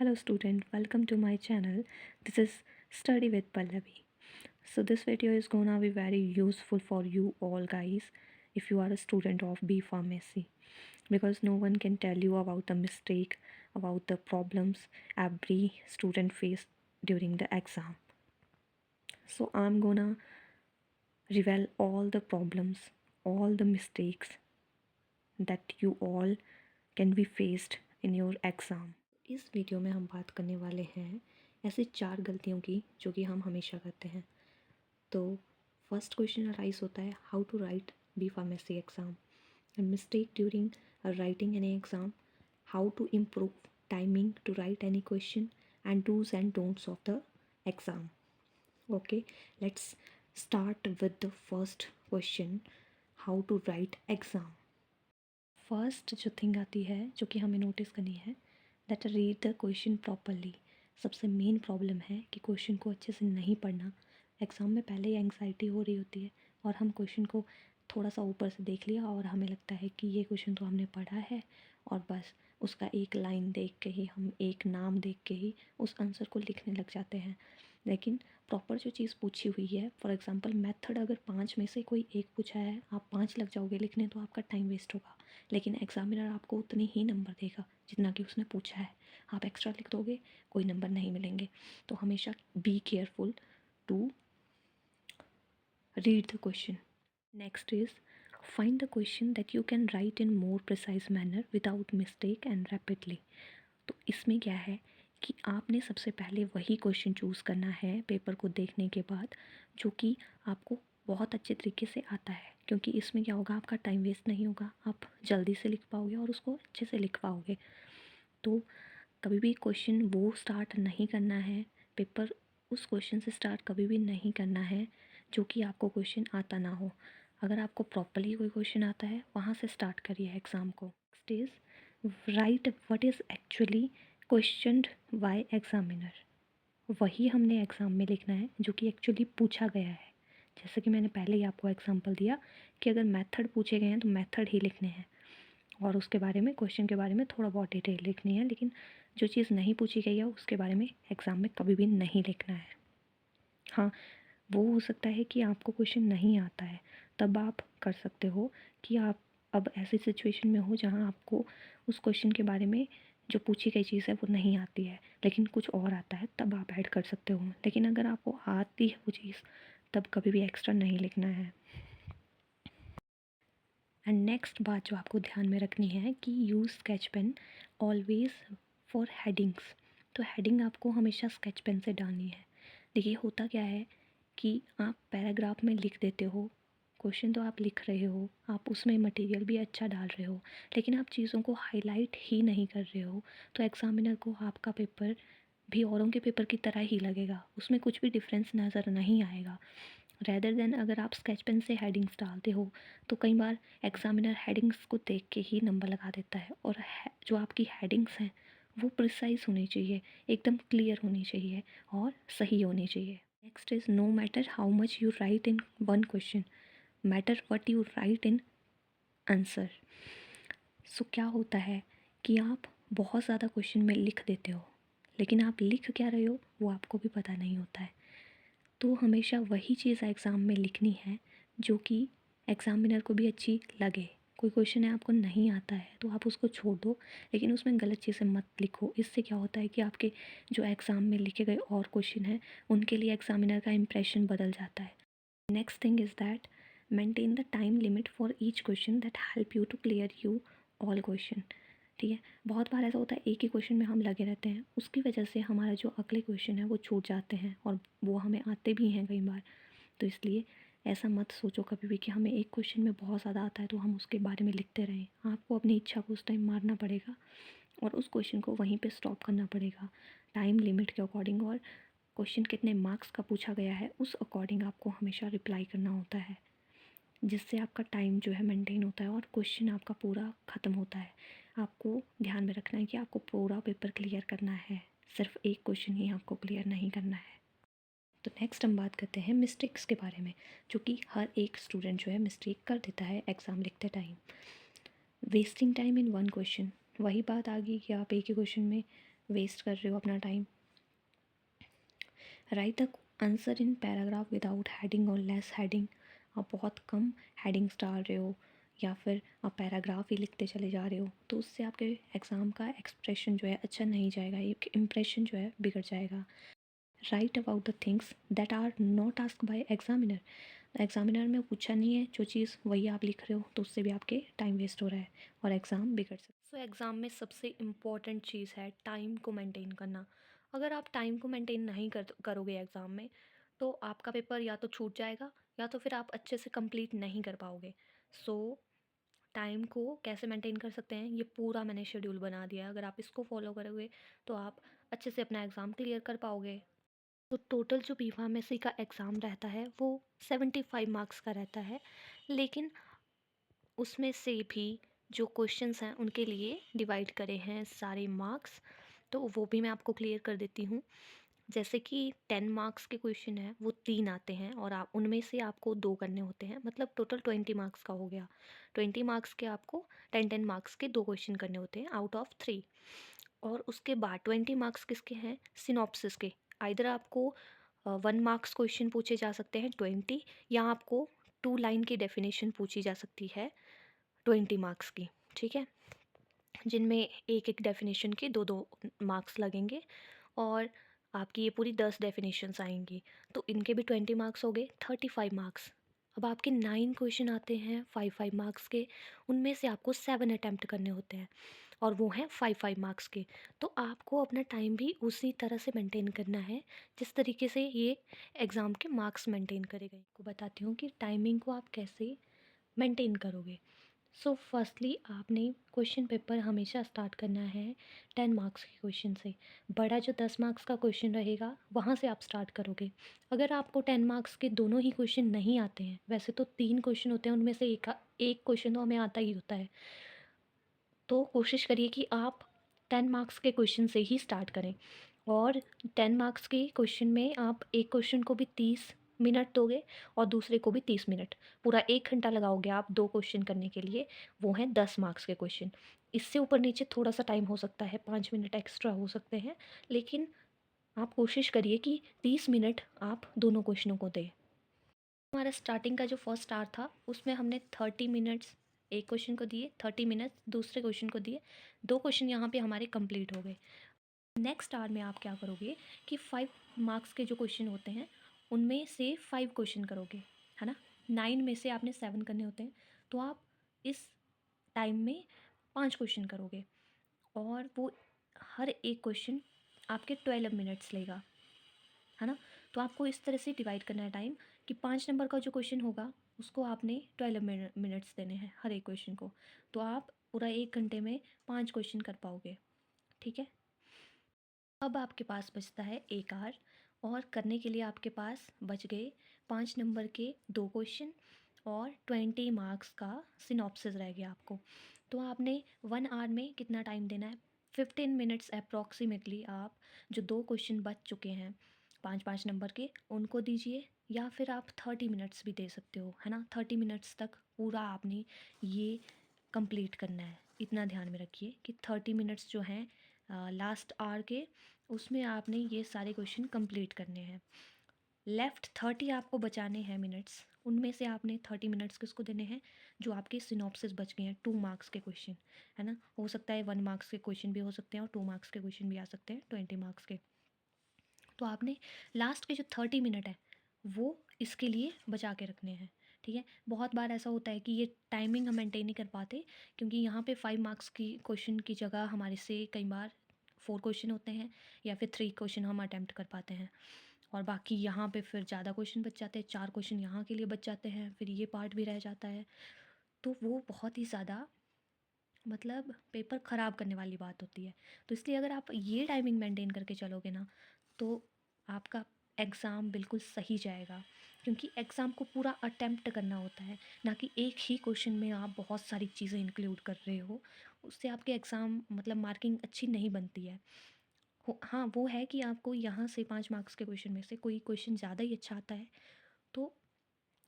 Hello student, welcome to my channel. This is Study with Pallavi. So this video is gonna be very useful for you all guys if you are a student of B Pharmacy, because no one can tell you about the mistake, about the problems every student face during the exam. So I'm gonna reveal all the problems, all the mistakes that you all can be faced in your exam. इस video में हम बात करने वाले हैं ऐसी 4 गलतियों की जो कि हम हमेशा करते हैं। तो फर्स्ट क्वेश्चन अराइज होता है, how to write B pharmacy exam, mistake during writing any exam, how to improve timing to write any question and do's and don'ts of the exam. Okay, let's start with the first question, how to write exam. First जो thing आती है जो कि हमें notice करनी है, that read the question properly. सबसे main problem है कि क्वेश्चन को अच्छे से नहीं पढ़ना। एग्ज़ाम में पहले ही एंग्जाइटी हो रही होती है और हम क्वेश्चन को थोड़ा सा ऊपर से देख लिया और हमें लगता है कि ये क्वेश्चन तो हमने पढ़ा है और बस उसका एक लाइन देख के ही, हम एक नाम देख के ही उस आंसर को लिखने लग जाते हैं। लेकिन प्रॉपर जो चीज़ पूछी हुई है, फॉर एग्ज़ाम्पल मेथड अगर 5 में से कोई एक पूछा है, आप 5 लग जाओगे लिखने तो आपका टाइम वेस्ट होगा। लेकिन एग्ज़ामिनर आपको उतनी ही नंबर देगा जितना कि उसने पूछा है। आप एक्स्ट्रा लिख दोगे, कोई नंबर नहीं मिलेंगे। तो हमेशा be careful to read the question. Next is find the question that you can write in more precise manner without mistake and rapidly. तो इसमें क्या है कि आपने सबसे पहले वही क्वेश्चन चूज़ करना है पेपर को देखने के बाद जो कि आपको बहुत अच्छे तरीके से आता है, क्योंकि इसमें क्या होगा, आपका टाइम वेस्ट नहीं होगा, आप जल्दी से लिख पाओगे और उसको अच्छे से लिख पाओगे। तो कभी भी क्वेश्चन वो स्टार्ट नहीं करना है, पेपर उस क्वेश्चन से स्टार्ट कभी भी नहीं करना है जो कि आपको क्वेश्चन आता ना हो। अगर आपको प्रॉपरली कोई क्वेश्चन आता है वहाँ से स्टार्ट करिए एग्ज़ाम को। Next is write what is actually questioned by examiner. वही हमने एग्ज़ाम में लिखना है जो कि एक्चुअली पूछा गया है। जैसे कि मैंने पहले ही आपको एग्जांपल दिया कि अगर मेथड पूछे गए हैं तो मेथड ही लिखने हैं और उसके बारे में, क्वेश्चन के बारे में थोड़ा बहुत डिटेल लिखनी है। लेकिन जो चीज़ नहीं पूछी गई है उसके बारे में एग्ज़ाम में कभी भी नहीं लिखना है। हाँ, वो हो सकता है कि आपको क्वेश्चन नहीं आता है, तब आप कर सकते हो कि आप अब ऐसी सिचुएशन में हो जहाँ आपको उस क्वेश्चन के बारे में जो पूछी गई चीज़ है वो नहीं आती है लेकिन कुछ और आता है, तब आप ऐड कर सकते हो। लेकिन अगर आपको आती है वो चीज़ तब कभी भी एक्स्ट्रा नहीं लिखना है। एंड नेक्स्ट बात जो आपको ध्यान में रखनी है कि use sketch pen always for headings. तो हेडिंग आपको हमेशा स्केच पेन से डालनी है। देखिए होता क्या है कि आप पैराग्राफ में लिख देते हो, क्वेश्चन तो आप लिख रहे हो, आप उसमें मटेरियल भी अच्छा डाल रहे हो, लेकिन आप चीज़ों को हाईलाइट ही नहीं कर रहे हो, तो एग्ज़ामिनर को आपका पेपर भी औरों के पेपर की तरह ही लगेगा, उसमें कुछ भी डिफरेंस नज़र नहीं आएगा। रेदर देन अगर आप स्केच पेन से हेडिंग्स डालते हो तो कई बार एग्ज़ामिनर हेडिंग्स को देख के ही नंबर लगा देता है, और जो आपकी हेडिंग्स हैं वो प्रिसाइज होनी चाहिए, एकदम क्लियर होनी चाहिए और सही होनी चाहिए। Next is no matter how much you write in one question, matter what you write in answer. So क्या होता है कि आप बहुत ज़्यादा क्वेश्चन में लिख देते हो लेकिन आप लिख क्या रहे हो वो आपको भी पता नहीं होता है। तो हमेशा वही चीज़ एग्ज़ाम में लिखनी है जो कि एग्ज़ामिनर को भी अच्छी लगे। कोई क्वेश्चन है आपको नहीं आता है तो आप उसको छोड़ दो, लेकिन उसमें गलत चीज़ें मत लिखो। इससे क्या होता है कि आपके जो एग्ज़ाम में लिखे गए और क्वेश्चन हैं उनके लिए एग्ज़ामिनर का इम्प्रेशन बदल जाता है। Next thing is that maintain the time limit for each question that help you to clear you all question. ठीक है, बहुत बार ऐसा होता है एक ही क्वेश्चन में हम लगे रहते हैं, उसकी वजह से हमारा जो अगले क्वेश्चन है वो छूट जाते हैं और वो हमें आते भी हैं कई बार। तो इसलिए ऐसा मत सोचो कभी भी कि हमें एक क्वेश्चन में बहुत ज़्यादा आता है तो हम उसके बारे में लिखते रहें। आपको अपनी इच्छा को उस टाइम मारना पड़ेगा और उस क्वेश्चन को वहीं पे स्टॉप करना पड़ेगा टाइम लिमिट के अकॉर्डिंग, और क्वेश्चन कितने मार्क्स का पूछा गया है उस अकॉर्डिंग आपको हमेशा रिप्लाई करना होता है, जिससे आपका टाइम जो है मेंटेन होता है और क्वेश्चन आपका पूरा ख़त्म होता है। आपको ध्यान में रखना है कि आपको पूरा पेपर क्लियर करना है, सिर्फ एक क्वेश्चन ही आपको क्लियर नहीं करना है। तो नेक्स्ट हम बात करते हैं मिस्टेक्स के बारे में, जो कि हर एक स्टूडेंट जो है मिस्टेक कर देता है एग्ज़ाम लिखते time. Wasting time in one question, वही बात आ गई कि आप एक ही क्वेश्चन में वेस्ट कर रहे हो अपना time. Right the answer in paragraph without heading और लेस हेडिंग। आप बहुत कम हेडिंग्स डाल रहे हो या फिर आप पैराग्राफ ही लिखते चले जा रहे हो, तो उससे आपके एग्ज़ाम का एक्सप्रेशन जो है अच्छा नहीं जाएगा, एक इम्प्रेशन जो है बिगड़ जाएगा। Write about the things that are not ask by examiner. Examiner में पूछा नहीं है जो चीज़, वही आप लिख रहे हो, तो उससे भी आपके टाइम वेस्ट हो रहा है और एग्ज़ाम बिगड़ सकता है। सो एग्ज़ाम में सबसे इम्पॉर्टेंट चीज़ है टाइम को मेंटेन करना। अगर आप टाइम को मेंटेन नहीं करोगे एग्ज़ाम में, तो आपका पेपर या तो छूट जाएगा या तो फिर आप अच्छे से कंप्लीट नहीं कर पाओगे। सो टाइम को कैसे मेंटेन कर सकते हैं, ये पूरा मैंने शेड्यूल बना दिया है। अगर आप इसको फॉलो करोगे तो आप अच्छे से अपना एग्ज़ाम क्लियर कर पाओगे। तो टोटल जो बी फार्मेसी का एग्ज़ाम रहता है वो 75 मार्क्स का रहता है, लेकिन उसमें से भी जो क्वेश्चंस हैं उनके लिए डिवाइड करे हैं सारे मार्क्स, तो वो भी मैं आपको क्लियर कर देती हूँ। जैसे कि 10 मार्क्स के क्वेश्चन हैं वो 3 आते हैं और आप उनमें से आपको 2 करने होते हैं, मतलब टोटल 20 मार्क्स का हो गया। 20 मार्क्स के आपको 10-10 मार्क्स के 2 क्वेश्चन करने होते हैं आउट ऑफ 3। और उसके बाद 20 मार्क्स किसके हैं, सिनॉप्सिस के। आइदर आपको 1 मार्क्स क्वेश्चन पूछे जा सकते हैं 20, या आपको 2 लाइन की डेफिनेशन पूछी जा सकती है 20 मार्क्स की, ठीक है, जिनमें एक एक डेफिनेशन के 2-2 मार्क्स लगेंगे और आपकी ये पूरी 10 डेफिनेशंस आएंगी, तो इनके भी 20 मार्क्स हो गए, 35 मार्क्स। अब आपके 9 क्वेश्चन आते हैं 5-5 मार्क्स के, उनमें से आपको 7 अटैम्प्ट करने होते हैं और वो हैं 5-5 मार्क्स के। तो आपको अपना टाइम भी उसी तरह से मेंटेन करना है जिस तरीके से ये एग्ज़ाम के मार्क्स मेंटेन करेगा। आपको बताती हूँ कि टाइमिंग को आप कैसे मेंटेन करोगे। सो फर्स्टली आपने क्वेश्चन पेपर हमेशा स्टार्ट करना है 10 मार्क्स के क्वेश्चन से। बड़ा जो 10 मार्क्स का क्वेश्चन रहेगा वहाँ से आप स्टार्ट करोगे। अगर आपको 10 मार्क्स के दोनों ही क्वेश्चन नहीं आते हैं, वैसे तो 3 क्वेश्चन होते हैं, उनमें से एक क्वेश्चन तो हमें आता ही होता है, तो कोशिश करिए कि आप 10 मार्क्स के क्वेश्चन से ही स्टार्ट करें। और 10 मार्क्स के क्वेश्चन में आप एक क्वेश्चन को भी 30 मिनट दोगे और दूसरे को भी 30 मिनट। पूरा 1 घंटा लगाओगे आप 2 क्वेश्चन करने के लिए, वो हैं 10 मार्क्स के क्वेश्चन। इससे ऊपर नीचे थोड़ा-सा टाइम हो सकता है, 5 मिनट एक्स्ट्रा हो सकते हैं, लेकिन आप कोशिश करिए कि 30 मिनट आप दोनों क्वेश्चनों को दें। हमारा स्टार्टिंग का जो फर्स्ट आवर था उसमें हमने 30 मिनट्स एक क्वेश्चन को दिए, 30 मिनट्स दूसरे क्वेश्चन को दिए, 2 क्वेश्चन यहाँ पे हमारे कंप्लीट हो गए। नेक्स्ट आवर में आप क्या करोगे कि 5 मार्क्स के जो क्वेश्चन होते हैं उनमें से 5 क्वेश्चन करोगे, है ना। 9 में से आपने 7 करने होते हैं, तो आप इस टाइम में 5 क्वेश्चन करोगे और वो हर एक क्वेश्चन आपके 12 मिनट्स लेगा, है ना। तो आपको इस तरह से डिवाइड करना है टाइम कि 5 नंबर का जो क्वेश्चन होगा उसको आपने 12 मिनट्स देने हैं हर एक क्वेश्चन को, तो आप पूरा 1 घंटे में 5 क्वेश्चन कर पाओगे, ठीक है। अब आपके पास बचता है 1 आवर और करने के लिए आपके पास बच गए 5 नंबर के 2 क्वेश्चन और 20 मार्क्स का सिनॉप्सिस रह गया आपको। तो आपने 1 आवर में कितना टाइम देना है, 15 मिनट्स अप्रॉक्सीमेटली आप जो 2 क्वेश्चन बच चुके हैं 5-5 नंबर के उनको दीजिए, या फिर आप 30 मिनट्स भी दे सकते हो, है ना। 30 मिनट्स तक पूरा आपने ये कंप्लीट करना है। इतना ध्यान में रखिए कि 30 मिनट्स जो हैं लास्ट आवर के, उसमें आपने ये सारे क्वेश्चन कंप्लीट करने हैं। लेफ़्ट 30 आपको बचाने हैं मिनट्स, उनमें से आपने 30 मिनट्स किसको देने हैं, जो आपके सिनॉप्सिस बच गए हैं 2 मार्क्स के क्वेश्चन, है ना। हो सकता है 1 मार्क्स के क्वेश्चन भी हो सकते हैं और 2 मार्क्स के क्वेश्चन भी आ सकते हैं 20 मार्क्स के। तो आपने लास्ट के जो 30 मिनट है वो इसके लिए बचा के रखने हैं, ठीक है। बहुत बार ऐसा होता है कि ये टाइमिंग हम मेंटेन नहीं कर पाते, क्योंकि यहाँ पे 5 मार्क्स की क्वेश्चन की जगह हमारे से कई बार 4 क्वेश्चन होते हैं या फिर 3 क्वेश्चन हम अटैम्प्ट कर पाते हैं, और बाकी यहाँ पे फिर ज़्यादा क्वेश्चन बच जाते हैं, 4 क्वेश्चन यहाँ के लिए बच जाते हैं, फिर ये पार्ट भी रह जाता है। तो वो बहुत ही ज़्यादा मतलब पेपर ख़राब करने वाली बात होती है। तो इसलिए अगर आप ये टाइमिंग मेंटेन करके चलोगे ना, तो आपका एग्ज़ाम बिल्कुल सही जाएगा, क्योंकि एग्ज़ाम को पूरा अटेम्प्ट करना होता है, ना कि एक ही क्वेश्चन में आप बहुत सारी चीज़ें इंक्लूड कर रहे हो। उससे आपके एग्ज़ाम मतलब मार्किंग अच्छी नहीं बनती है। हाँ, वो है कि आपको यहाँ से 5 मार्क्स के क्वेश्चन में से कोई क्वेश्चन ज़्यादा ही अच्छा आता है, तो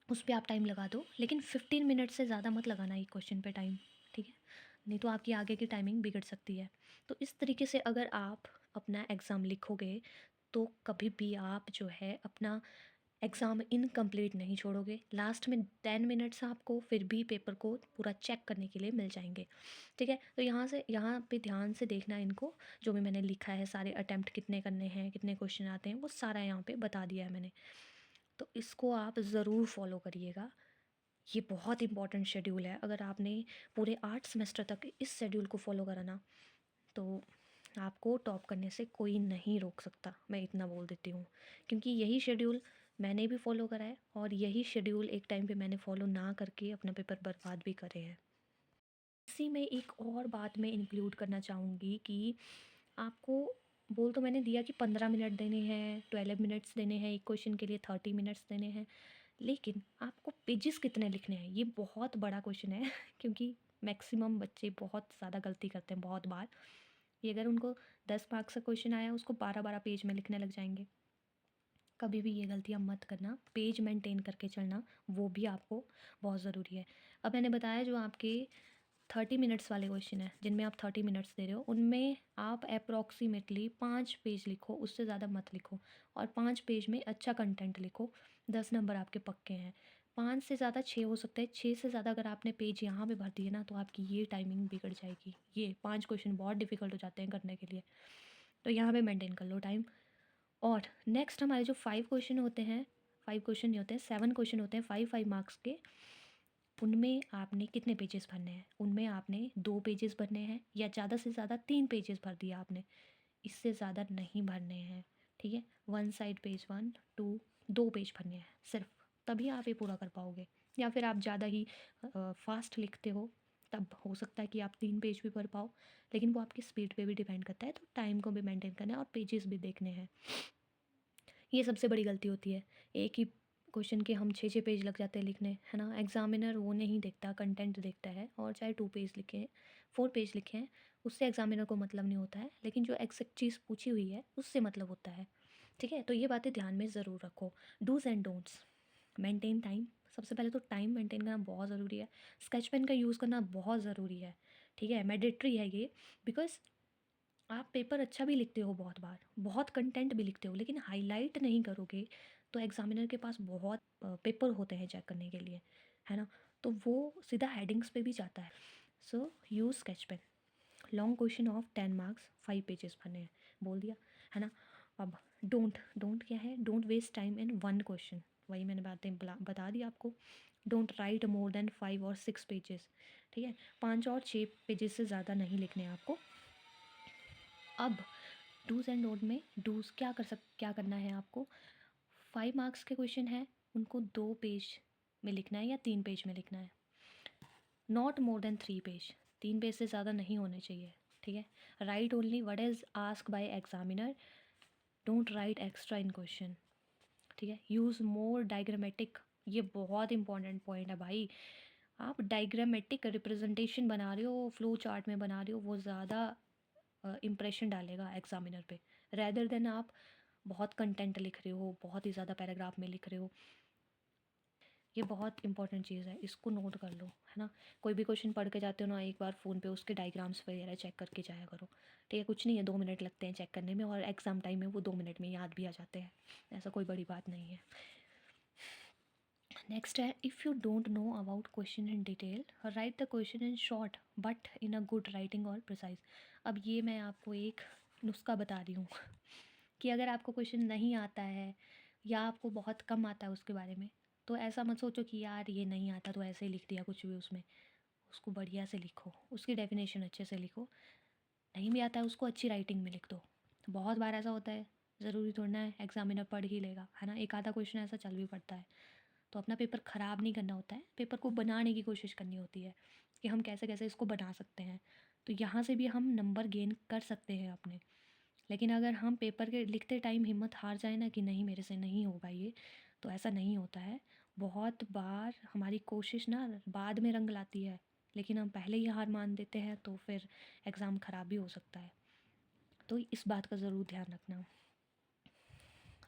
उस पे आप टाइम लगा दो, लेकिन 15 मिनट से ज़्यादा मत लगाना एक क्वेश्चन पे टाइम, ठीक है। नहीं तो आपकी आगे की टाइमिंग बिगड़ सकती है। तो इस तरीके से अगर आप अपना एग्ज़ाम लिखोगे तो कभी भी आप जो है अपना एग्ज़ाम इनकम्प्लीट नहीं छोड़ोगे। लास्ट में 10 मिनट्स आपको फिर भी पेपर को पूरा चेक करने के लिए मिल जाएंगे। ठीक है, तो यहाँ पे ध्यान से देखना इनको, जो भी मैंने लिखा है, सारे अटैम्प्ट कितने करने हैं, कितने क्वेश्चन आते हैं, वो सारा यहाँ पे बता दिया है मैंने। तो इसको आप ज़रूर फॉलो करिएगा। ये बहुत इंपॉर्टेंट शेड्यूल है। अगर आपने पूरे 8 सेमेस्टर तक इस शेड्यूल को फॉलो करा ना, तो आपको टॉप करने से कोई नहीं रोक सकता, मैं इतना बोल देती हूँ। क्योंकि यही शेड्यूल मैंने भी फॉलो करा है, और यही शेड्यूल एक टाइम पे मैंने फॉलो ना करके अपना पेपर बर्बाद भी करे हैं। इसी में एक और बात मैं इंक्लूड करना चाहूँगी कि आपको बोल तो मैंने दिया कि 15 मिनट देने हैं, 12 मिनट्स देने हैं, एक क्वेश्चन के लिए 30 मिनट्स देने हैं, लेकिन आपको पेजेस कितने लिखने हैं, ये बहुत बड़ा क्वेश्चन है। क्योंकि मैक्सिमम बच्चे बहुत ज़्यादा गलती करते हैं बहुत बार। ये अगर उनको 10 मार्क्स का क्वेश्चन आया, उसको 12-12 पेज में लिखने लग जाएंगे। कभी भी ये गलतियाँ मत करना, पेज मेंटेन करके चलना, वो भी आपको बहुत ज़रूरी है। अब मैंने बताया जो आपके 30 मिनट्स वाले क्वेश्चन हैं, जिनमें आप 30 मिनट्स दे रहे हो, उनमें आप अप्रॉक्सीमेटली 5 पेज लिखो, उससे ज़्यादा मत लिखो, और 5 पेज में अच्छा कंटेंट लिखो। 10 नंबर आपके पक्के हैं। 5 से ज़्यादा 6 हो सकता है, 6 से ज़्यादा अगर आपने पेज यहाँ पे भर दिए ना, तो आपकी ये टाइमिंग बिगड़ जाएगी। ये 5 क्वेश्चन बहुत डिफ़िकल्ट हो जाते हैं करने के लिए, तो यहाँ पे मेंटेन कर लो टाइम। और नेक्स्ट हमारे जो 5 क्वेश्चन होते हैं, 5 क्वेश्चन नहीं होते हैं, 7 क्वेश्चन होते हैं 5-5 मार्क्स के। उनमें आपने कितने पेजेस भरने हैं? उनमें आपने 2 पेजेस भरने हैं, या ज़्यादा से ज़्यादा 3 पेजेस भर दिया आपने, इससे ज़्यादा नहीं भरने हैं। ठीक है, 1 साइड पेज 1, 2, 2 पेज भरने हैं सिर्फ, तभी आप ये पूरा कर पाओगे। या फिर आप ज़्यादा ही फास्ट लिखते हो, तब हो सकता है कि आप 3 पेज भी भर पाओ, लेकिन वो आपकी स्पीड पे भी डिपेंड करता है। तो टाइम को भी मेंटेन करना है और पेजेस भी देखने हैं। ये सबसे बड़ी गलती होती है। एक ही क्वेश्चन के हम 6-6 पेज लग जाते हैं लिखने, है ना? एग्ज़ामिनर वो नहीं देखता, कंटेंट देखता है, और चाहे 2 पेज लिखें, 4 पेज लिखें, उससे एग्ज़ामिनर को मतलब नहीं होता है, लेकिन जो एग्ज़ैक्ट चीज़ पूछी हुई है, उससे मतलब होता है। ठीक है? तो ये बातें ध्यान में ज़रूर रखो। Do's and don'ts, maintain time. सबसे पहले तो टाइम मेंटेन करना बहुत ज़रूरी है। स्केच पेन का यूज़ करना बहुत ज़रूरी है। ठीक है? मैंडेटरी है ये, बिकॉज़ आप पेपर अच्छा भी लिखते हो बहुत बार, बहुत कंटेंट भी लिखते हो, लेकिन हाईलाइट नहीं करोगे, तो एग्ज़ामिनर के पास बहुत पेपर होते हैं चेक करने के लिए, है ना? तो वो सीधा हेडिंग्स पे भी जाता है। So use sketch pen. Long question of 10 marks, 5 pages भरने हैं, बोल दिया, है ना? अब डोंट, डोंट क्या है? Don't waste time in one question. वही मैंने बातें बता दी आपको। डोंट राइट मोर देन 5 और 6 पेजेस। ठीक है? 5 और 6 पेजेस से ज़्यादा नहीं लिखने हैं आपको। अब डूज़ एंड डोंट में डूज़ क्या करना है आपको? 5 मार्क्स के क्वेश्चन हैं, उनको 2 पेज में लिखना है या 3 पेज में लिखना है। Not more than 3 page, 3 page से ज़्यादा नहीं होने चाहिए। ठीक है? Right only what is asked by examiner, don't write extra in question. ठीक है? यूज़ मोर डायग्रामेटिक, ये बहुत इंपॉर्टेंट पॉइंट है भाई। आप डायग्रामेटिक रिप्रेजेंटेशन बना रहे हो, फ्लो चार्ट में बना रहे हो, वो ज़्यादा इम्प्रेशन डालेगा एग्जामिनर पे, रैदर देन आप बहुत कंटेंट लिख रहे हो, बहुत ही ज़्यादा पैराग्राफ में लिख रहे हो। ये बहुत इंपॉर्टेंट चीज़ है, इसको नोट कर लो, है ना? कोई भी क्वेश्चन पढ़ के जाते हो ना, एक बार फ़ोन पे उसके डायग्राम्स वगैरह चेक करके जाया करो। ठीक है? कुछ नहीं है, 2 मिनट लगते हैं चेक करने में, और एग्ज़ाम टाइम में वो 2 मिनट में याद भी आ जाते हैं। ऐसा कोई बड़ी बात नहीं है। नेक्स्ट है, if you don't know about question in detail, right the question in short but in a good writing और प्रिसाइज। अब ये मैं आपको एक नुस्खा बता रही हूँ कि अगर आपको क्वेश्चन नहीं आता है, या आपको बहुत कम आता है उसके बारे में, तो ऐसा मत सोचो कि यार ये नहीं आता तो ऐसे ही लिख दिया कुछ भी उसमें। उसको बढ़िया से लिखो, उसकी डेफिनेशन अच्छे से लिखो। नहीं भी आता है उसको अच्छी राइटिंग में लिख दो। बहुत बार ऐसा होता है, ज़रूरी थोड़ा है एग्जामिनर पढ़ ही लेगा, है ना? एक आधा क्वेश्चन ऐसा चल भी पड़ता है। तो अपना पेपर ख़राब नहीं करना होता है, पेपर को बनाने की कोशिश करनी होती है कि हम कैसे कैसे इसको बना सकते हैं। तो यहाँ से भी हम नंबर गेन कर सकते हैं अपने। लेकिन अगर हम पेपर के लिखते टाइम हिम्मत हार जाए ना कि नहीं मेरे से नहीं होगा ये, तो ऐसा नहीं होता है। बहुत बार हमारी कोशिश ना बाद में रंग लाती है, लेकिन हम पहले ही हार मान देते हैं, तो फिर एग्ज़ाम ख़राब भी हो सकता है। तो इस बात का ज़रूर ध्यान रखना।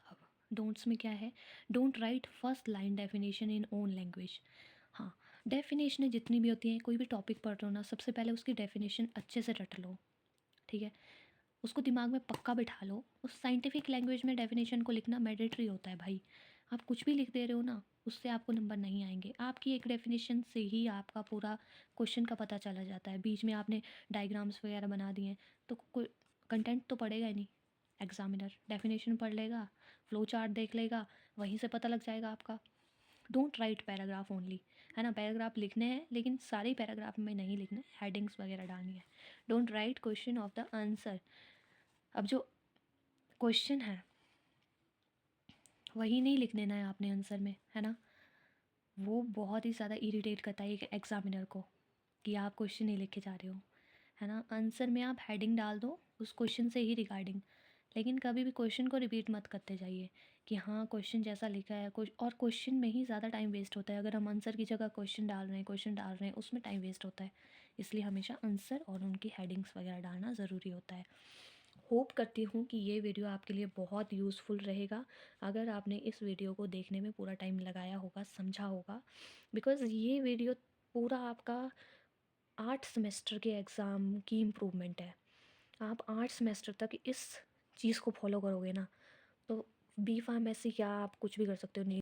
अब डोंट्स में क्या है? Don't write first line definition in own language. हाँ, डेफिनेशनें जितनी भी होती हैं, कोई भी टॉपिक पढ़ रहे हो ना, सबसे पहले उसकी डेफिनेशन अच्छे से रट लो। ठीक है? उसको दिमाग में पक्का बिठा लो। उस साइंटिफिक लैंग्वेज में डेफिनेशन को लिखना मैंडेटरी होता है भाई। आप कुछ भी लिख दे रहे हो ना, उससे आपको नंबर नहीं आएंगे। आपकी एक डेफिनेशन से ही आपका पूरा क्वेश्चन का पता चला जाता है। बीच में आपने डायग्राम्स वगैरह बना दिए हैं तो कोई कंटेंट तो पढ़ेगा ही नहीं। एग्जामिनर डेफिनेशन पढ़ लेगा, फ्लो चार्ट देख लेगा, वहीं से पता लग जाएगा आपका। डोंट राइट पैराग्राफ ओनली, है ना। पैराग्राफ लिखने हैं लेकिन सारे पैराग्राफ में नहीं लिखना, हेडिंग्स वगैरह डालनी है। Don't write question of the answer. अब जो क्वेश्चन है वही नहीं लिख देना है आपने आंसर में, है ना। वो बहुत ही ज़्यादा इरिटेट करता है एक एग्जामिनर को कि आप क्वेश्चन नहीं लिखे जा रहे हो, है ना। आंसर में आप हेडिंग डाल दो उस क्वेश्चन से ही रिगार्डिंग, लेकिन कभी भी क्वेश्चन को रिपीट मत करते जाइए कि हाँ क्वेश्चन जैसा लिखा है कुछ और। क्वेश्चन में ही ज़्यादा टाइम वेस्ट होता है। अगर हम आंसर की जगह क्वेश्चन डाल रहे हैं उसमें टाइम वेस्ट होता है। इसलिए हमेशा आंसर और उनकी हेडिंग्स वगैरह डालना ज़रूरी होता है। होप करती हूँ कि ये वीडियो आपके लिए बहुत यूज़फुल रहेगा। अगर आपने इस वीडियो को देखने में पूरा टाइम लगाया होगा, समझा होगा, बिकॉज़ ये वीडियो पूरा आपका 8 सेमेस्टर के एग्ज़ाम की इम्प्रूवमेंट है। आप 8 सेमेस्टर तक इस चीज़ को फॉलो करोगे ना, तो बी फार्मेसी क्या आप कुछ भी कर सकते हो।